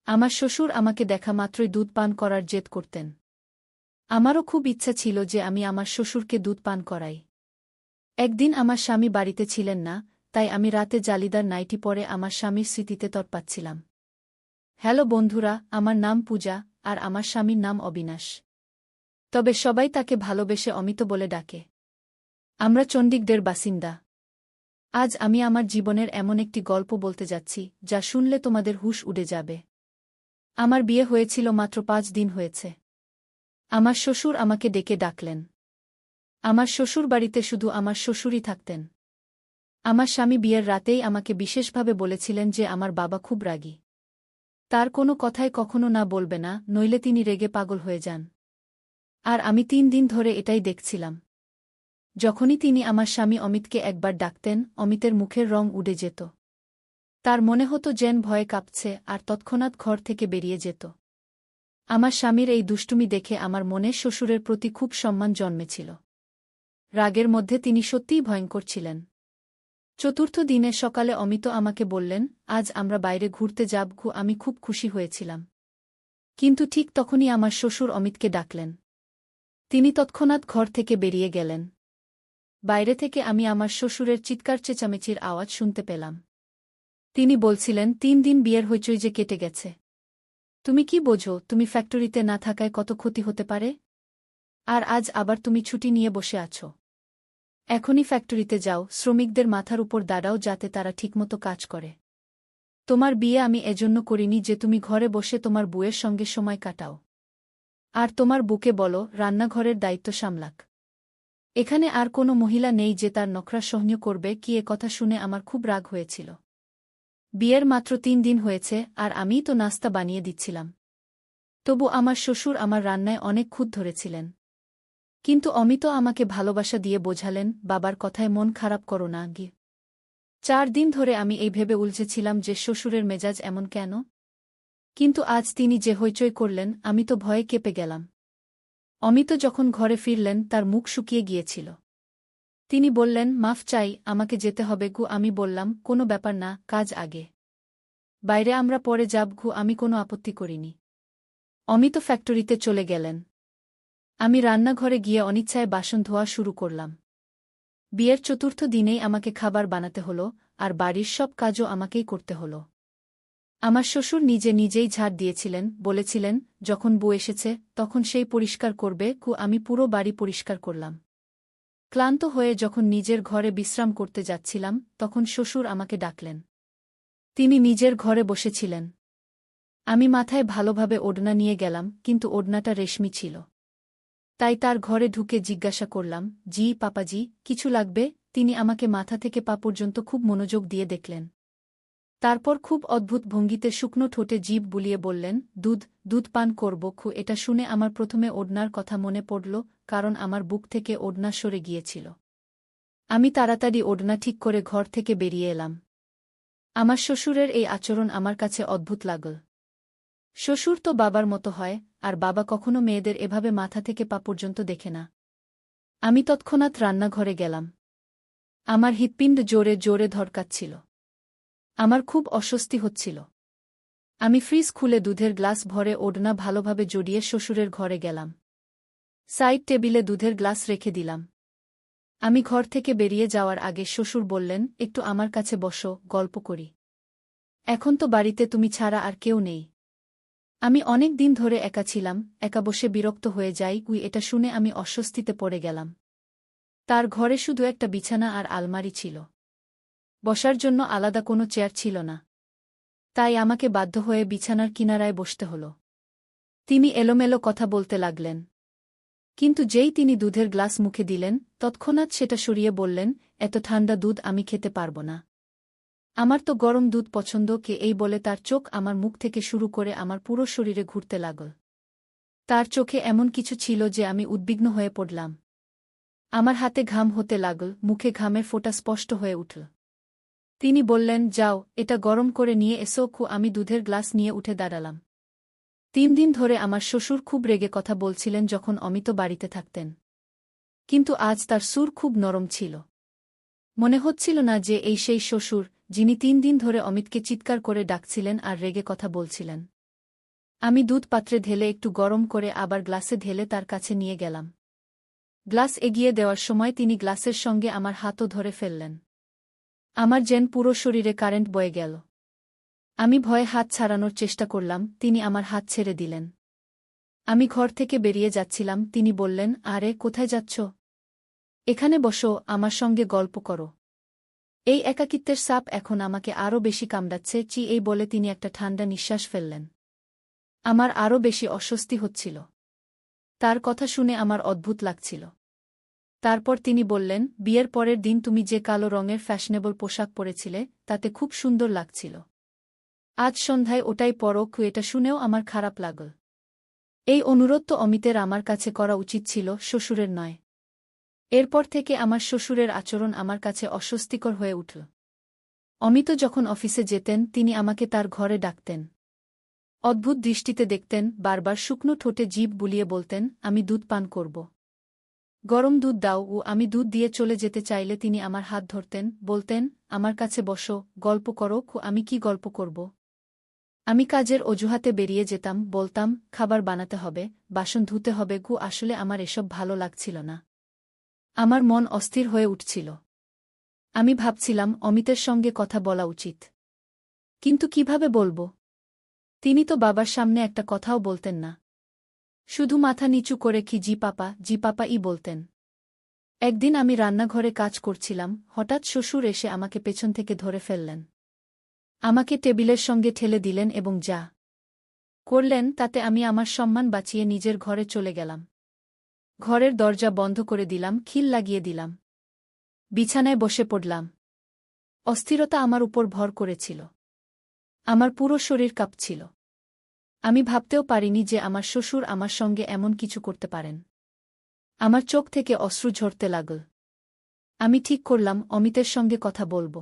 আমার শ্বশুর আমাকে দেখা মাত্রই দুধ পান করার জেদ করতেন। আমারও খুব ইচ্ছা ছিল যে আমি আমার শ্বশুরকে দুধ পান করাই। একদিন আমার স্বামী বাড়িতে ছিলেন না, তাই আমি রাতে জালিদার নাইটি পরে আমার স্বামীর স্মৃতিতে তৎপাচ্ছিলাম। হ্যালো বন্ধুরা, আমার নাম পূজা, আর আমার স্বামীর নাম অবিনাশ। তবে সবাই তাকে ভালোবেসে অমিত বলে ডাকে। আমরা চণ্ডীগড়ের বাসিন্দা। আজ আমি আমার জীবনের এমন একটি গল্প বলতে যাচ্ছি, যা শুনলে তোমাদের হুঁশ উড়ে যাবে। আমার বিয়ে হয়েছিল মাত্র 5 দিন হয়েছে। আমার শ্বশুর আমাকে ডেকে ডাকলেন। আমার শ্বশুরবাড়িতে শুধু আমার শ্বশুরই থাকতেন। আমার স্বামী বিয়ের রাতেই আমাকে বিশেষভাবে বলেছিলেন যে আমার বাবা খুব রাগী। তার কোনো কথায় কখনো না বলবে না, নইলে তিনি রেগে পাগল হয়ে যান। আর আমি 3 দিন ধরে এটাই দেখছিলাম। যখনই তিনি আমার স্বামী অমিতকে একবার ডাকতেন, অমিতের মুখের রং উড়ে যেত। তার মনে হতো যেন ভয়ে কাঁপছে, আর তৎক্ষণাৎ ঘর থেকে বেরিয়ে যেত। আমার স্বামীর এই দুষ্টুমি দেখে আমার মনে শ্বশুরের প্রতি খুব সম্মান জন্মেছিল। রাগের মধ্যে তিনি সত্যিই ভয়ঙ্কর ছিলেন। চতুর্থ দিনে সকালে অমিত আমাকে বললেন, আজ আমরা বাইরে ঘুরতে যাব। আমি খুব খুশি হয়েছিলাম। কিন্তু ঠিক তখনই আমার শ্বশুর অমিতকে ডাকলেন। তিনি তৎক্ষণাৎ ঘর থেকে বেরিয়ে গেলেন। বাইরে থেকে আমি আমার শ্বশুরের চিৎকার চেঁচামেচির আওয়াজ শুনতে পেলাম। তিনি বলছিলেন, 3 দিন বিয়ের হইচই যে কেটে গেছে। তুমি কি বোঝো তুমি ফ্যাক্টরিতে না থাকায় কত ক্ষতি হতে পারে? আর আজ আবার তুমি ছুটি নিয়ে বসে আছো। এখনই ফ্যাক্টরিতে যাও, শ্রমিকদের মাথার উপর দাঁড়াও যাতে তারা ঠিকমতো কাজ করে। তোমার বিয়ে আমি এজন্য করিনি যে তুমি ঘরে বসে তোমার বউয়ের সঙ্গে সময় কাটাও। আর তোমার বুকে বলো রান্নাঘরের দায়িত্ব সামলাক। এখানে আর কোনো মহিলা নেই যে তার নখরা সহ্য করবে কি। এ কথা শুনে আমার খুব রাগ হয়েছিল। বিয়ের মাত্র 3 দিন হয়েছে, আর আমিই তো নাস্তা বানিয়ে দিচ্ছিলাম। তবু আমার শ্বশুর আমার রান্নায় অনেক খুঁত ধরেছিলেন। কিন্তু অমিত আমাকে ভালোবাসা দিয়ে বোঝালেন, বাবার কথায় মন খারাপ করো না গি। 4 দিন ধরে আমি এই ভেবে উলঝেছিলাম যে শ্বশুরের মেজাজ এমন কেন। কিন্তু আজ তিনি যে হইচই করলেন, আমি তো ভয়ে কেঁপে গেলাম। অমিত যখন ঘরে ফিরলেন তার মুখ শুকিয়ে গিয়েছিল। তিনি বললেন, মাফ চাই, আমাকে যেতে হবে। আমি বললাম, কোনো ব্যাপার না, কাজ আগে। বাইরে আমরা পরে যাব। আমি কোনো আপত্তি করিনি। অমিত ফ্যাক্টরিতে চলে গেলেন। আমি রান্নাঘরে গিয়ে অনিচ্ছায় বাসন ধোয়া শুরু করলাম। বিয়ের চতুর্থ দিনেই আমাকে খাবার বানাতে হলো, আর বাড়ির সব কাজও আমাকেই করতে হলো। আমার শ্বশুর নিজে নিজেই ঝাড় দিয়েছিলেন, বলেছিলেন, যখন বউ এসেছে তখন সেই পরিষ্কার করবে। আমি পুরো বাড়ি পরিষ্কার করলাম। ক্লান্ত হয়ে যখন নিজের ঘরে বিশ্রাম করতে যাচ্ছিলাম, তখন শ্বশুর আমাকে ডাকলেন। তিনি নিজের ঘরে বসেছিলেন। আমি মাথায় ভালোভাবে ওড়না নিয়ে গেলাম, কিন্তু ওড়নাটা রেশমি ছিল। তাই তার ঘরে ঢুকে জিজ্ঞাসা করলাম, জি পাপাজি, কিছু লাগবে? তিনি আমাকে মাথা থেকে পা পর্যন্ত খুব মনোযোগ দিয়ে দেখলেন। তারপর খুব অদ্ভুত ভঙ্গিতে শুকনো ঠোঁটে জিভ বুলিয়ে বললেন, দুধ পান করব। এটা শুনে আমার প্রথমে ওড়নার কথা মনে পড়ল, কারণ আমার বুক থেকে ওড়না সরে গিয়েছিল। আমি তাড়াতাড়ি ওড়না ঠিক করে ঘর থেকে বেরিয়ে এলাম। আমার শ্বশুরের এই আচরণ আমার কাছে অদ্ভুত লাগল। শ্বশুর তো বাবার মতো হয়, আর বাবা কখনো মেয়েদের এভাবে মাথা থেকে পা পর্যন্ত দেখে না। আমি তৎক্ষণাৎ রান্নাঘরে গেলাম। আমার হৃৎপিণ্ড জোরে জোরে ধড়কাচ্ছিল। আমার খুব অস্বস্তি হচ্ছিল। আমি ফ্রিজ খুলে দুধের গ্লাস ভরে ওড়না ভালোভাবে জড়িয়ে শ্বশুরের ঘরে গেলাম। সাইড টেবিলে দুধের গ্লাস রেখে দিলাম। আমি ঘর থেকে বেরিয়ে যাওয়ার আগে শ্বশুর বললেন, একটু আমার কাছে বসো, গল্প করি। এখন তো বাড়িতে তুমি ছাড়া আর কেউ নেই। আমি অনেক দিন ধরে একা ছিলাম, একা বসে বিরক্ত হয়ে যাই। এটা শুনে আমি অস্বস্তিতে পড়ে গেলাম। তার ঘরে শুধু একটা বিছানা আর আলমারি ছিল। বসার জন্য আলাদা কোনো চেয়ার ছিল না। তাই আমাকে বাধ্য হয়ে বিছানার কিনারায় বসতে হলো। তিনি এলোমেলো কথা বলতে লাগলেন। কিন্তু যেই তিনি দুধের গ্লাস মুখে দিলেন, তৎক্ষণাৎ সেটা সরিয়ে বললেন, এত ঠান্ডা দুধ আমি খেতে পারব না। আমার তো গরম দুধ পছন্দ। এই বলে তার চোখ আমার মুখ থেকে শুরু করে আমার পুরো শরীরে ঘুরতে লাগল। তার চোখে এমন কিছু ছিল যে আমি উদ্বিগ্ন হয়ে পড়লাম। আমার হাতে ঘাম হতে লাগল, মুখে ঘামের ফোঁটা স্পষ্ট হয়ে উঠল। তিনি বললেন, যাও, এটা গরম করে নিয়ে এসো। আমি দুধের গ্লাস নিয়ে উঠে দাঁড়ালাম। 3 দিন ধরে আমার শ্বশুর খুব রেগে কথা বলছিলেন যখন অমিত বাড়িতে থাকতেন। কিন্তু আজ তার সুর খুব নরম ছিল। মনে হচ্ছিল না যে এই সেই শ্বশুর, যিনি 3 দিন ধরে অমিতকে চিৎকার করে ডাকছিলেন আর রেগে কথা বলছিলেন। আমি দুধ পাত্রে ঢেলে একটু গরম করে আবার গ্লাসে ঢেলে তার কাছে নিয়ে গেলাম। গ্লাস এগিয়ে দেওয়ার সময় তিনি গ্লাসের সঙ্গে আমার হাতও ধরে ফেললেন। আমার যেন পুরো শরীরে কারেন্ট বয়ে গেল। আমি ভয়ে হাত ছাড়ানোর চেষ্টা করলাম, তিনি আমার হাত ছেড়ে দিলেন। আমি ঘর থেকে বেরিয়ে যাচ্ছিলাম, তিনি বললেন, আরে কোথায় যাচ্ছ? এখানে বসো, আমার সঙ্গে গল্প করো। এই একাকিত্বের সাপ এখন আমাকে আরও বেশি কামড়াচ্ছে। এই বলে তিনি একটা ঠান্ডা নিঃশ্বাস ফেললেন। আমার আরও বেশি অস্বস্তি হচ্ছিল। তার কথা শুনে আমার অদ্ভুত লাগছিল। তারপর তিনি বললেন, বিয়ের পরের দিন তুমি যে কালো রঙের ফ্যাশনেবল পোশাক পরেছিলে তাতে খুব সুন্দর লাগছিল। আজ সন্ধ্যায় ওটাই পরো। এটা শুনেও আমার খারাপ লাগল। এই অনুরোধ তো অমিতের আমার কাছে করা উচিত ছিল, শ্বশুরের নয়। এরপর থেকে আমার শ্বশুরের আচরণ আমার কাছে অস্বস্তিকর হয়ে উঠল। অমিত যখন অফিসে যেতেন তিনি আমাকে তার ঘরে ডাকতেন। অদ্ভুত দৃষ্টিতে দেখতেন, বারবার শুকনো ঠোঁটে জিভ বুলিয়ে বলতেন, আমি দুধ পান করব। গরম দুধ দাও। ও আমি দুধ দিয়ে চলে যেতে চাইলে তিনি আমার হাত ধরতেন, বলতেন, আমার কাছে বসো, গল্প করো। আমি কি গল্প করব? আমি কাজের অজুহাতে বেরিয়ে যেতাম, বলতাম, খাবার বানাতে হবে, বাসন ধুতে হবে। আসলে আমার এসব ভালো লাগছিল না। আমার মন অস্থির হয়ে উঠছিল। আমি ভাবছিলাম অমিতের সঙ্গে কথা বলা উচিত। কিন্তু কিভাবে বলবো? তিনি তো বাবার সামনে একটা কথাও বলতেন না। শুধু মাথা নিচু করে কি জি পাপা ই বলতেন। একদিন আমি রান্নাঘরে কাজ করছিলাম, হঠাৎ শ্বশুর এসে আমাকে পেছন থেকে ধরে ফেললেন। আমাকে টেবিলের সঙ্গে ঠেলে দিলেন এবং যা করলেন তাতে আমি আমার সম্মান বাঁচিয়ে নিজের ঘরে চলে গেলাম। ঘরের দরজা বন্ধ করে দিলাম, খিল লাগিয়ে দিলাম। বিছানায় বসে পড়লাম। অস্থিরতা আমার উপর ভর করেছিল। আমার পুরো শরীর কাঁপছিল। আমি ভাবতেও পারিনি যে আমার শ্বশুর আমার সঙ্গে এমন কিছু করতে পারেন। আমার চোখ থেকে অশ্রু ঝরতে লাগল। আমি ঠিক করলাম অমিতের সঙ্গে কথা বলব।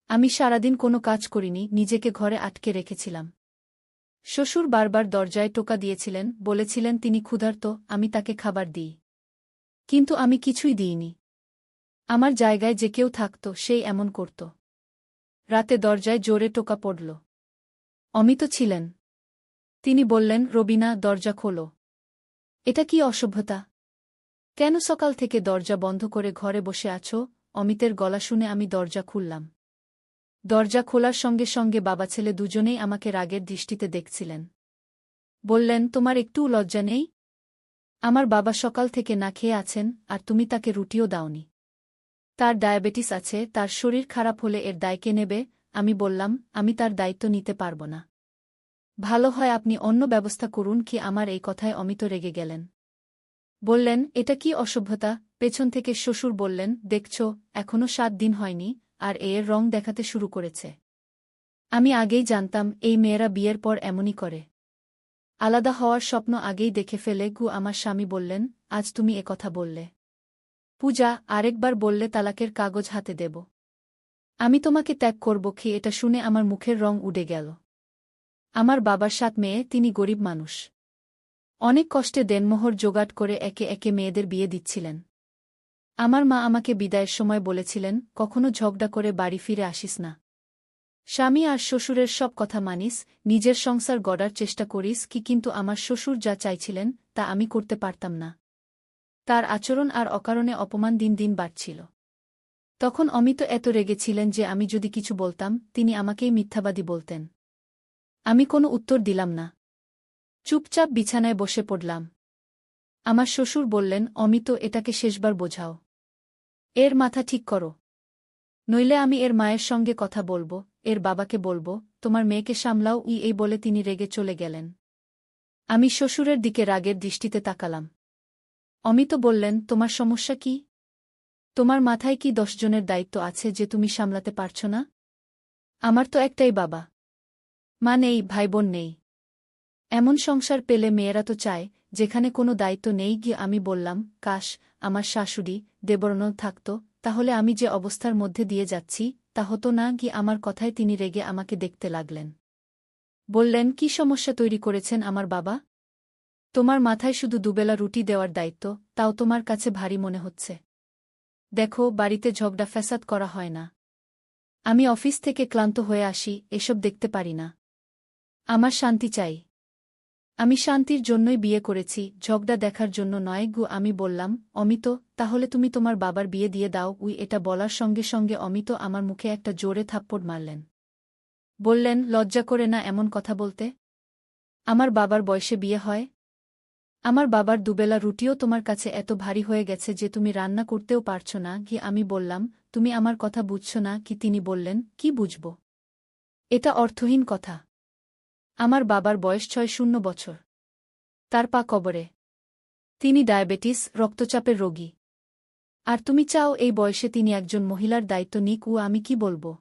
আমি সারাদিন কোনো কাজ করিনি, নিজেকে ঘরে আটকে রেখেছিলাম। শ্বশুর বারবার দরজায় টোকা দিয়েছিলেন, বলেছিলেন তিনি ক্ষুধার্ত, আমি তাকে খাবার দিই। কিন্তু আমি কিছুই দিইনি। আমার জায়গায় যে কেউ থাকত সেই এমন করত। রাতে দরজায় জোরে টোকা পড়ল। অমিত ছিলেন। তিনি বললেন, রবিনা, দরজা খোলো। এটা কি অসভ্যতা? কেন সকাল থেকে দরজা বন্ধ করে ঘরে বসে আছো? অমিতের গলা শুনে আমি দরজা খুললাম। দরজা খোলার সঙ্গে সঙ্গে বাবা ছেলে দুজনেই আমাকে রাগের দৃষ্টিতে দেখছিলেন। বললেন, তোমার একটুও লজ্জা নেই? আমার বাবা সকাল থেকে না খেয়ে আছেন, আর তুমি তাকে রুটিও দাওনি। তার ডায়াবেটিস আছে, তার শরীর খারাপ হলে এর দায় কে নেবে? আমি বললাম, আমি তার দায়িত্ব নিতে পারব না। ভালো হয় আপনি অন্য ব্যবস্থা করুন। আমার এই কথায় অমিত রেগে গেলেন। বললেন, এটা কি অসভ্যতা? পেছন থেকে শ্বশুর বললেন, দেখছ, এখনো 7 দিন হয়নি, আর এর রং দেখাতে শুরু করেছে। আমি আগেই জানতাম এই মেয়েরা বিয়ের পর এমনই করে। আলাদা হওয়ার স্বপ্ন আগেই দেখে ফেলে। আমার স্বামী বললেন, আজ তুমি কথা বললে। পূজা, আরেকবার বললে তালাকের কাগজ হাতে দেব। আমি তোমাকে ত্যাগ করব। এটা শুনে আমার মুখের রং উড়ে গেল। আমার বাবার 7 মেয়ে, তিনি গরিব মানুষ। অনেক কষ্টে দেনমোহর জোগাড় করে একে একে মেয়েদের বিয়ে দিচ্ছিলেন। আমার মা আমাকে বিদায়ের সময় বলেছিলেন, কখনো ঝগড়া করে বাড়ি ফিরে আসিস না। স্বামী আর শ্বশুরের সব কথা মানিস, নিজের সংসার গড়ার চেষ্টা করিস। কিন্তু আমার শ্বশুর যা চাইছিলেন তা আমি করতে পারতাম না। তার আচরণ আর অকারণে অপমান দিন দিন বাড়ছিল। তখন অমিত এত রেগেছিলেন যে আমি যদি কিছু বলতাম তিনি আমাকেই মিথ্যাবাদী বলতেন। আমি কোনো উত্তর দিলাম না। চুপচাপ বিছানায় বসে পড়লাম। আমার শ্বশুর বললেন, অমিত, এটাকে শেষবার বোঝাও। এর মাথা ঠিক করো। নইলে আমি এর মায়ের সঙ্গে কথা বলবো, এর বাবাকে বলবো, তোমার মেয়েকে সামলাও। এই বলে তিনি রেগে চলে গেলেন। আমি শ্বশুরের দিকে রাগের দৃষ্টিতে তাকালাম। অমিত বললেন, তোমার সমস্যা কি? তোমার মাথায় কি 10 জনের দায়িত্ব আছে যে তুমি সামলাতে পারছ না? আমার তো একটাই বাবা মা নেই, ভাইবোন নেই। এমন সংসার পেলে মেয়েরা তো চায় যেখানে কোনো দায়িত্ব নেই। আমি বললাম, কাশ আমার শাশুড়ি দেবরনল থাকত, তাহলে আমি যে অবস্থার মধ্যে দিয়ে যাচ্ছি তা হতো না। আমার কথায় তিনি রেগে আমাকে দেখতে লাগলেন। বললেন, কি সমস্যা তৈরি করেছেন আমার বাবা? তোমার মাথায় শুধু দুবেলা রুটি দেওয়ার দায়িত্ব, তাও তোমার কাছে ভারী মনে হচ্ছে। দেখো, বাড়িতে ঝগড়া ফ্যাসাদ করা হয় না। আমি অফিস থেকে ক্লান্ত হয়ে আসি, এসব দেখতে পারি না। আমার শান্তি চাই। আমি শান্তির জন্যই বিয়ে করেছি, ঝগড়া দেখার জন্য নয় গু। আমি বললাম, অমিত, তাহলে তুমি তোমার বাবার বিয়ে দিয়ে দাও। এটা বলার সঙ্গে সঙ্গে অমিত আমার মুখে একটা জোরে থাপ্পড় মারলেন। বললেন, লজ্জা করে না এমন কথা বলতে? আমার বাবার বয়সে বিয়ে হয়? আমার বাবার দুবেলা রুটিও তোমার কাছে এত ভারী হয়ে গেছে যে তুমি রান্না করতেও পারছ না কি? আমি বললাম, তুমি আমার কথা বুঝছ না কি? তিনি বললেন, কি বুঝব? এটা অর্থহীন কথা। আমার বাবার বয়স ৬০ বছর। তার পা কবরে। তিনি ডায়াবেটিস, রক্তচাপের রোগী। আর তুমি চাও এই বয়সে তিনি একজন মহিলার দায়িত্ব নিক? আমি কি বলবো?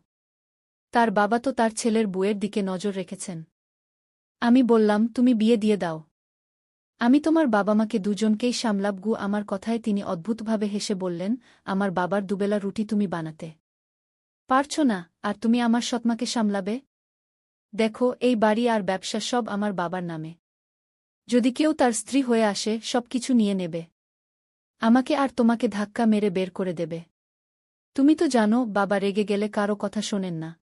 তার বাবা তো তার ছেলের বউয়ের দিকে নজর রেখেছেন। আমি বললাম, তুমি বিয়ে দিয়ে দাও। আমি তোমার বাবা-মাকে দুজনকেই সামলাব। আমার কথায় তিনি অদ্ভুতভাবে হেসে বললেন, আমার বাবার দুবেলা রুটি তুমি বানাতে পারছ না, আর তুমি আমার সৎমাকে সামলাবে? দেখো, এই বাড়ি আর ব্যবসা সব আমার বাবার নামে। যদি কেউ তার স্ত্রী হয়ে আসে, সবকিছু নিয়ে নেবে। আমাকে আর তোমাকে ধাক্কা মেরে বের করে দেবে। তুমি তো জানো, বাবা রেগে গেলে কারো কথা শোনেন না।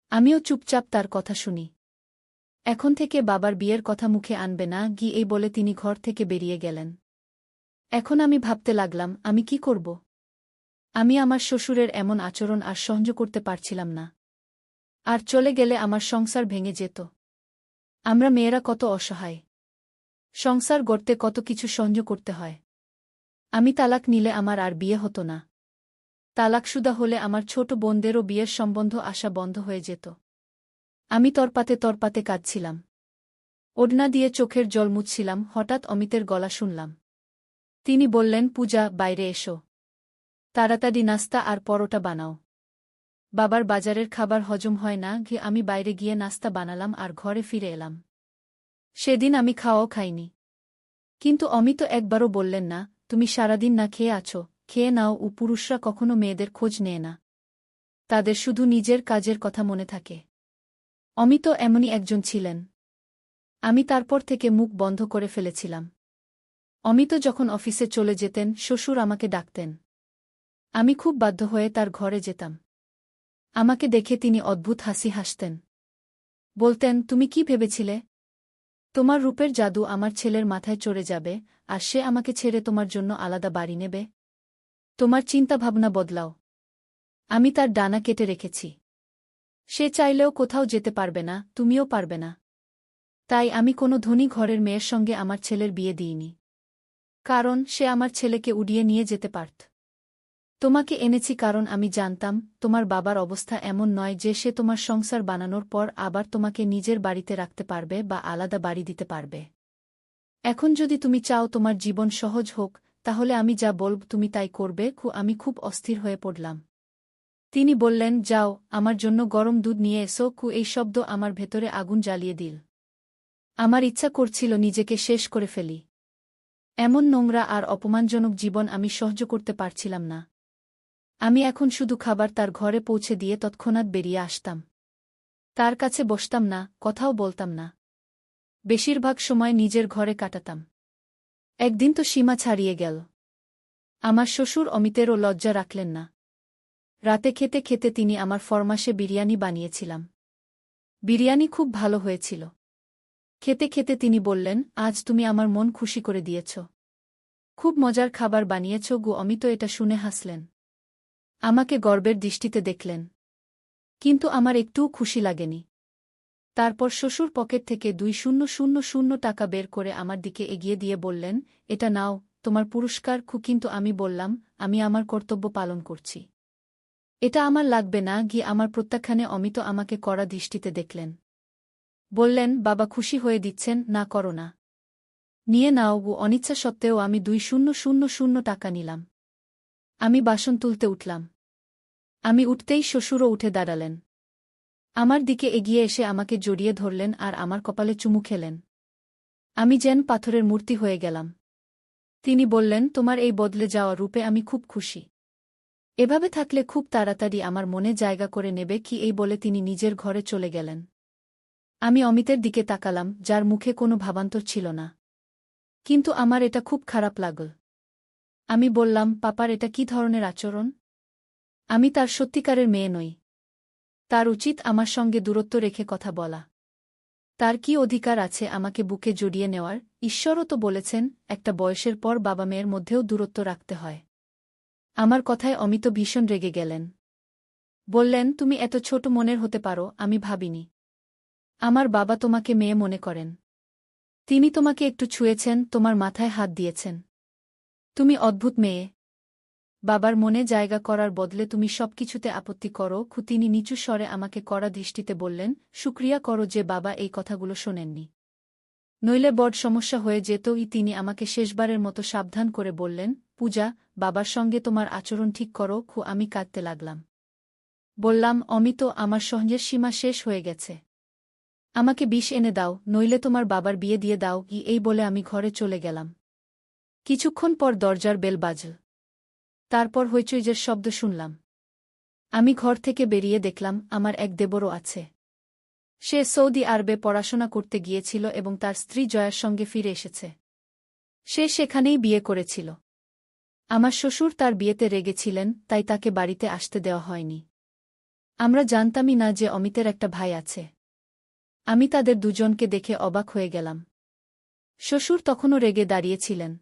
আমিও চুপচাপ তার কথা শুনি। এখন থেকে বাবার বিয়ের কথা মুখে আনবে না এই বলে তিনি ঘর থেকে বেরিয়ে গেলেন। এখন আমি ভাবতে লাগলাম, আমি কি করব? আমি আমার শ্বশুরের এমন আচরণ আর সহ্য করতে পারছিলাম না। আর চলে গেলে আমার সংসার ভেঙে যেত। আমরা মেয়েরা কত অসহায়। সংসার গড়তে কত কিছু সহ্য করতে হয়। আমি তালাক নিলে আমার আর বিয়ে হতো না। তালাকশুদা হলে আমার ছোট বোনদেরও বিয়ের সম্বন্ধ আসা বন্ধ হয়ে যেত। আমি তরপাতে তরপাতে কাঁদছিলাম। ওড়না দিয়ে চোখের জল মুছছিলাম, হঠাৎ অমিতের গলা শুনলাম। তিনি বললেন, পূজা, বাইরে এসো। তাড়াতাড়ি নাস্তা আর পরোটা বানাও। বাবার বাজারের খাবার হজম হয় না। আমি বাইরে গিয়ে নাস্তা বানালাম আর ঘরে ফিরে এলাম। সেদিন আমি খাওয়াও খাইনি। কিন্তু অমিত একবারও বললেন না, তুমি সারাদিন না খেয়ে আছো, খেয়ে নাও। পুরুষরা কখনো মেয়েদের খোঁজ নেয় না। তাদের শুধু নিজের কাজের কথা মনে থাকে। অমিত এমনই একজন ছিলেন। আমি তারপর থেকে মুখ বন্ধ করে ফেলেছিলাম। অমিত যখন অফিসে চলে যেতেন, শ্বশুর আমাকে ডাকতেন। আমি খুব বাধ্য হয়ে তার ঘরে যেতাম। আমাকে দেখে তিনি অদ্ভুত হাসি হাসতেন। বলতেন, তুমি কি ভেবেছিলে? তোমার রূপের জাদু আমার ছেলের মাথায় চড়ে যাবে, আর সে আমাকে ছেড়ে তোমার জন্য আলাদা বাড়ি নেবে? তোমার চিন্তাভাবনা বদলাও। আমি তার ডানা কেটে রেখেছি। সে চাইলেও কোথাও যেতে পারবে না, তুমিও পারবে না। তাই আমি কোনো ধনী ঘরের মেয়ের সঙ্গে আমার ছেলের বিয়ে দিইনি। কারণ সে আমার ছেলেকে উড়িয়ে নিয়ে যেতে পারত। তোমাকে এনেছি কারণ আমি জানতাম, তোমার বাবার অবস্থা এমন নয় যে সে তোমার সংসার বানানোর পর আবার তোমাকে নিজের বাড়িতে রাখতে পারবে বা আলাদা বাড়ি দিতে পারবে। এখন যদি তুমি চাও তোমার জীবন সহজ হোক, তাহলে আমি যা বলব তুমি তাই করবে। আমি খুব অস্থির হয়ে পড়লাম। তিনি বললেন, যাও, আমার জন্য গরম দুধ নিয়ে এসো। এই শব্দ আমার ভেতরে আগুন জ্বালিয়ে দিল। আমার ইচ্ছা করছিল নিজেকে শেষ করে ফেলি। এমন নোংরা আর অপমানজনক জীবন আমি সহ্য করতে পারছিলাম না। আমি এখন শুধু খাবার তার ঘরে পৌঁছে দিয়ে তৎক্ষণাৎ বেরিয়ে আসতাম। তার কাছে বসতাম না, কথাও বলতাম না। বেশিরভাগ সময় নিজের ঘরে কাটাতাম। একদিন তো সীমা ছাড়িয়ে গেল। আমার শ্বশুর অমিতেরও লজ্জা রাখলেন না। রাতে খেতে খেতে তিনি আমার ফরমাশে বিরিয়ানি বানিয়েছিলাম। বিরিয়ানি খুব ভালো হয়েছিল। খেতে খেতে তিনি বললেন, আজ তুমি আমার মন খুশি করে দিয়েছ। খুব মজার খাবার বানিয়েছ। অমিত এটা শুনে হাসলেন। আমাকে গর্বের দৃষ্টিতে দেখলেন। কিন্তু আমার একটুও খুশি লাগেনি। তারপর শ্বশুর পকেট থেকে ২,০০০ টাকা বের করে আমার দিকে এগিয়ে দিয়ে বললেন, এটা নাও, তোমার পুরস্কার। কিন্তু আমি বললাম, আমি আমার কর্তব্য পালন করছি। এটা আমার লাগবে না। আমার প্রত্যাখ্যানে অমিত আমাকে কড়া দৃষ্টিতে দেখলেন। বললেন, বাবা খুশি হয়ে দিচ্ছেন, না করো না। নিয়ে নাও। অনিচ্ছা সত্ত্বেও আমি ২,০০০ টাকা নিলাম। আমি বাসন তুলতে উঠলাম। আমি উঠতেই শ্বশুরও উঠে দাঁড়ালেন। আমার দিকে এগিয়ে এসে আমাকে জড়িয়ে ধরলেন আর আমার কপালে চুমু খেলেন। আমি যেন পাথরের মূর্তি হয়ে গেলাম। তিনি বললেন, তোমার এই বদলে যাওয়া রূপে আমি খুব খুশি। এভাবে থাকলে খুব তাড়াতাড়ি আমার মনে জায়গা করে নেবে। এই বলে তিনি নিজের ঘরে চলে গেলেন। আমি অমিতের দিকে তাকালাম, যার মুখে কোনো ভাবান্তর ছিল না। কিন্তু আমার এটা খুব খারাপ লাগল। আমি বললাম, পাপার এটা কি ধরনের আচরণ? আমি তার সত্যিকারের মেয়ে নই। তার উচিত আমার সঙ্গে দূরত্ব রেখে কথা বলা। তার কি অধিকার আছে আমাকে বুকে জড়িয়ে নেওয়ার? ঈশ্বরও তো বলেছেন একটা বয়সের পর বাবা মেয়ের মধ্যেও দূরত্ব রাখতে হয়। আমার কথায় অমিত ভীষণ রেগে গেলেন। বললেন, তুমি এত ছোট মনের হতে পারো আমি ভাবিনি। আমার বাবা তোমাকে মেয়ে মনে করেন। তিনি তোমাকে একটু ছুঁয়েছেন, তোমার মাথায় হাত দিয়েছেন। তুমি অদ্ভুত মেয়ে। বাবার মনে জায়গা করার বদলে তুমি সবকিছুতে আপত্তি করো। তিনি নিচু স্বরে আমাকে কড়া দৃষ্টিতে বললেন, শুক্রিয়া করো যে বাবা এই কথাগুলো শোনেননি। নইলে বড় সমস্যা হয়ে যেতই। তিনি আমাকে শেষবারের মতো সাবধান করে বললেন, পূজা, বাবার সঙ্গে তোমার আচরণ ঠিক করো। আমি কাঁদতে লাগলাম। বললাম, অমিত, আমার সহ্যের সীমা শেষ হয়ে গেছে। আমাকে বিষ এনে দাও, নইলে তোমার বাবার বিয়ে দিয়ে দাও। এই বলে আমি ঘরে চলে গেলাম। কিছুক্ষণ পর দরজার বেল বাজল। তারপর হইচইয়ের শব্দ শুনলাম। আমি ঘর থেকে বেরিয়ে দেখলাম আমার এক দেবরও আছে। সে সৌদি আরবে পড়াশোনা করতে গিয়েছিল এবং তার স্ত্রী জয়ার সঙ্গে ফিরে এসেছে। সে সেখানেই বিয়ে করেছিল। আমার শ্বশুর তার বিয়েতে রেগেছিলেন, তাই তাকে বাড়িতে আসতে দেওয়া হয়নি। আমরা জানতামই না যে অমিতের একটা ভাই আছে। আমি তাদের দুজনকে দেখে অবাক হয়ে গেলাম। শ্বশুর তখনও রেগে দাঁড়িয়েছিলেন।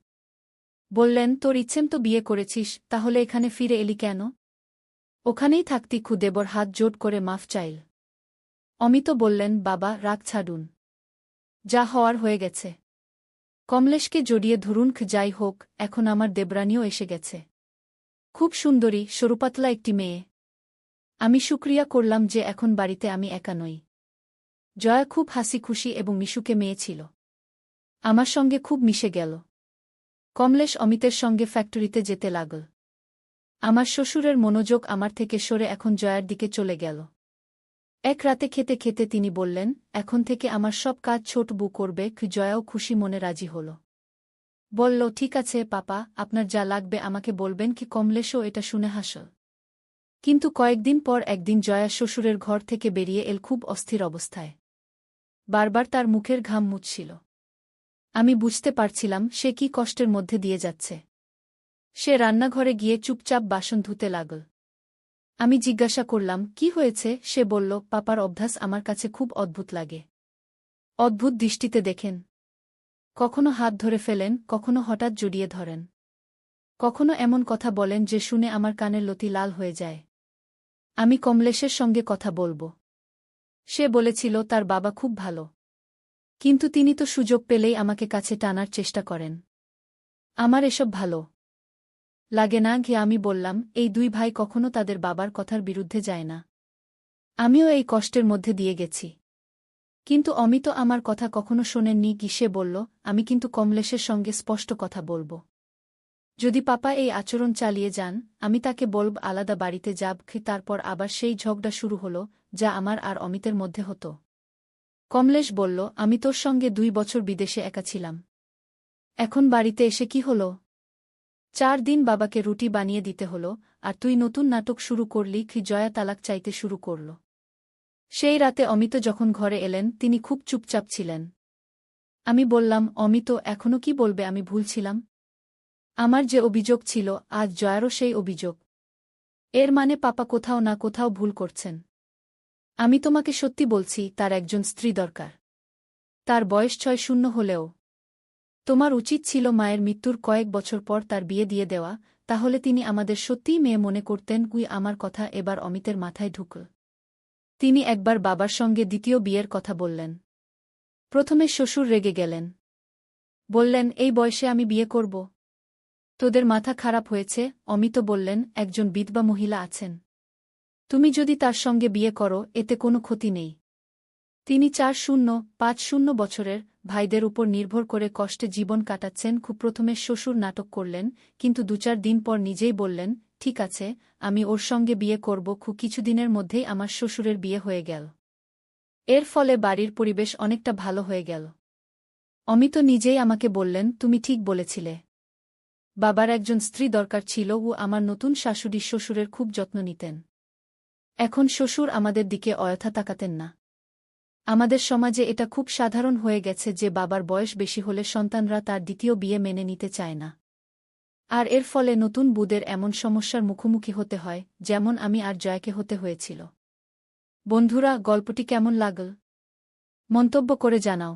বললেন, তোর ইচ্ছেম তো বিয়ে করেছিস, তাহলে এখানে ফিরে এলি কেন? ওখানেই থাকতি। দেবর হাত জোট করে মাফ চাইল। অমিত বললেন, বাবা, রাগ ছাড়ুন। যা হওয়ার হয়ে গেছে। কমলেশকে জড়িয়ে ধরুন। যাই হোক, এখন আমার দেবরানীও এসে গেছে। খুব সুন্দরী, সরুপাতলা একটি মেয়ে। আমি শুক্রিয়া করলাম যে এখন বাড়িতে আমি একা নই। জয়া খুব হাসি খুশি এবং মিশুকে মেয়ে ছিল। আমার সঙ্গে খুব মিশে গেল। কমলেশ অমিতের সঙ্গে ফ্যাক্টরিতে যেতে লাগল। আমার শ্বশুরের মনোযোগ আমার থেকে সরে এখন জয়ার দিকে চলে গেল। এক রাতে খেতে খেতে তিনি বললেন, এখন থেকে আমার সব কাজ ছোট বউ করবে। জয়াও খুশি মনে রাজি হল। বলল, ঠিক আছে পাপা, আপনার যা লাগবে আমাকে বলবেন। কমলেশও এটা শুনে হাসল। কিন্তু কয়েকদিন পর একদিন জয়া শ্বশুরের ঘর থেকে বেরিয়ে এল খুব অস্থির অবস্থায়। বারবার তার মুখের ঘাম মুছছিল। আমি বুঝতে পারছিলাম সে কি কষ্টের মধ্যে দিয়ে যাচ্ছে। সে রান্নাঘরে গিয়ে চুপচাপ বাসন ধুতে লাগল। আমি জিজ্ঞাসা করলাম, কি হয়েছে? সে বলল, পাপার অভ্যাস আমার কাছে খুব অদ্ভুত লাগে। অদ্ভুত দৃষ্টিতে দেখেন। কখনো হাত ধরে ফেলেন, কখনো হঠাৎ জড়িয়ে ধরেন। কখনো এমন কথা বলেন যে শুনে আমার কানের লতি লাল হয়ে যায়। আমি কমলেশের সঙ্গে কথা বলবো। সে বলেছিল তার বাবা খুব ভালো। কিন্তু তিনি তো সুযোগ পেলেই আমাকে কাছে টানার চেষ্টা করেন। আমার এসব ভালো লাগে না। আমি বললাম, এই দুই ভাই কখনো তাদের বাবার কথার বিরুদ্ধে যায় না। আমিও এই কষ্টের মধ্যে দিয়ে গেছি। কিন্তু অমিত আমার কথা কখনো শোনেননি। সে বলল, আমি কিন্তু কমলেশের সঙ্গে স্পষ্ট কথা বলবো। যদি পাপা এই আচরণ চালিয়ে যান, আমি তাকে বলব আলাদা বাড়িতে যাব। তারপর আবার সেই ঝগড়া শুরু হল, যা আমার আর অমিতের মধ্যে হতো। কমলেশ বলল, আমি তোর সঙ্গে 2 বছর বিদেশে একা ছিলাম। এখন বাড়িতে এসে কি হল? 4 দিন বাবাকে রুটি বানিয়ে দিতে হল, আর তুই নতুন নাটক শুরু করলি। জয়া তালাক চাইতে শুরু করল। সেই রাতে অমিত যখন ঘরে এলেন তিনি খুব চুপচাপ ছিলেন। আমি বললাম, অমিত, এখনো কি বলবে আমি ভুল ছিলাম? আমার যে অভিযোগ ছিল, আজ জয়ারও সেই অভিযোগ। এর মানে পাপা কোথাও না কোথাও ভুল করছেন। আমি তোমাকে সত্যি বলছি, তার একজন স্ত্রী দরকার। তার বয়স 6-0 হলেও। তোমার উচিত ছিল মায়ের মৃত্যুর কয়েক বছর পর তার বিয়ে দিয়ে দেওয়া, তাহলে তিনি আমাদের সত্যিই মেয়ে মনে করতেন। আমার কথা এবার অমিতের মাথায় ঢুকল। তিনি একবার বাবার সঙ্গে দ্বিতীয় বিয়ের কথা বললেন। প্রথমে শ্বশুর রেগে গেলেন। বললেন, এই বয়সে আমি বিয়ে করব? তোদের মাথা খারাপ হয়েছে। অমিত বললেন, একজন বিধবা মহিলা আছেন। তুমি যদি তার সঙ্গে বিয়ে করো, এতে কোনো ক্ষতি নেই। তিনি 4-0-5-0 বছরের ভাইদের উপর নির্ভর করে কষ্টে জীবন কাটাচ্ছেন। প্রথমে শ্বশুর নাটক করলেন, কিন্তু 2-4 দিন পর নিজেই বললেন, ঠিক আছে, আমি ওর সঙ্গে বিয়ে করব। কিছুদিনের মধ্যেই আমার শ্বশুরের বিয়ে হয়ে গেল। এর ফলে বাড়ির পরিবেশ অনেকটা ভালো হয়ে গেল। অমিত নিজেই আমাকে বললেন, তুমি ঠিক বলেছিলে। বাবার একজন স্ত্রী দরকার ছিল। আমার নতুন শাশুড়ি শ্বশুরের খুব যত্ন নিতেন। এখন শ্বশুর আমাদের দিকে অযথা তাকাতেন না। আমাদের সমাজে এটা খুব সাধারণ হয়ে গেছে যে বাবার বয়স বেশি হলে সন্তানরা তার দ্বিতীয় বিয়ে মেনে নিতে চায় না। আর এর ফলে নতুন বউদের এমন সমস্যার মুখোমুখি হতে হয়, যেমন আমি আর জয়াকে হতে হয়েছিল। বন্ধুরা, গল্পটি কেমন লাগল? মন্তব্য করে জানাও।